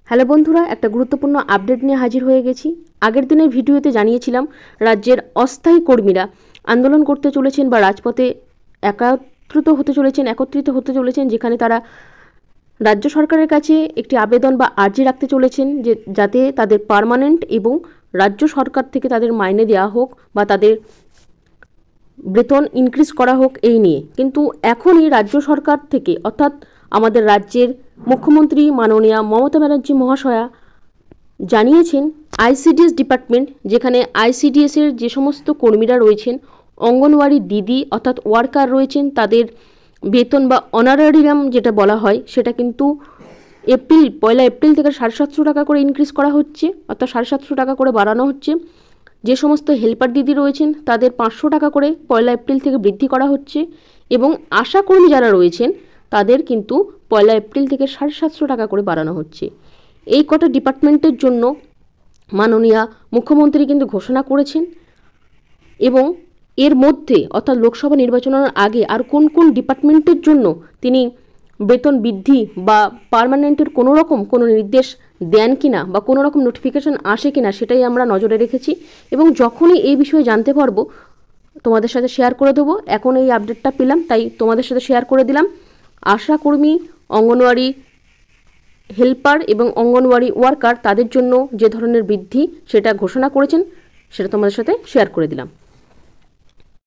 Hello বন্ধুরা, একটা গুরুত্বপূর্ণ আপডেট নিয়ে হাজির হয়ে গেছি। আগের দিনের ভিডিওতে জানিয়েছিলাম রাজ্যের অস্থায়ী কর্মীরা আন্দোলন করতে চলেছেন বা রাজপথে একত্রিত হতে চলেছেন, যেখানে তারা রাজ্য সরকারের কাছে একটি আবেদন বা আর্জি রাখতে চলেছেন যে যাতে তাদের পার্মানেন্ট এবং রাজ্য সরকার থেকে তাদের মাইনে দেওয়া হোক বা তাদের বেতন ইনক্রিজ করা হোক এই নিয়ে। কিন্তু এখনই রাজ্য সরকার থেকে অর্থাৎ আমাদের রাজ্যের মুখ্যমন্ত্রী মাননীয়া মমতা ব্যানার্জি মহাশয়া জানিয়েছেন আইসিডিএস ডিপার্টমেন্ট, যেখানে আইসিডিএসের যে সমস্ত কর্মীরা রয়েছেন, অঙ্গনওয়াড়ি দিদি অর্থাৎ ওয়ার্কার রয়েছেন, তাদের বেতন বা অনারারিয়াম যেটা বলা হয় সেটা কিন্তু পয়লা এপ্রিল থেকে 750 টাকা করে ইনক্রিজ করা হচ্ছে, অর্থাৎ 750 টাকা করে বাড়ানো হচ্ছে। যে সমস্ত হেল্পার দিদি রয়েছেন তাদের 500 টাকা করে পয়লা এপ্রিল থেকে বৃদ্ধি করা হচ্ছে, এবং আশাকর্মী যারা রয়েছেন তাদের কিন্তু পয়লা এপ্রিল থেকে 750 টাকা করে বাড়ানো হচ্ছে। এই কটা ডিপার্টমেন্টের জন্য মাননীয়া মুখ্যমন্ত্রী কিন্তু ঘোষণা করেছেন, এবং এর মধ্যে অর্থাৎ লোকসভা নির্বাচনের আগে আর কোন কোন ডিপার্টমেন্টের জন্য তিনি বেতন বৃদ্ধি বা পার্মানেন্টের কোনো নির্দেশ দেন কিনা বা কোনো রকম নোটিফিকেশন আসে কিনা সেটাই আমরা নজরে রেখেছি, এবং যখনই এই বিষয়ে জানতে পারবো তোমাদের সাথে শেয়ার করে দেবো। এখন এই আপডেটটা পেলাম তাই তোমাদের সাথে শেয়ার করে দিলাম। আশাকর্মী, অঙ্গনওয়াড়ি হেল্পার এবং অঙ্গনওয়াড়ি ওয়ার্কার তাদের জন্য যে ধরনের বৃদ্ধি সেটা ঘোষণা করেছেন সেটা তোমাদের সাথে শেয়ার করে দিলাম।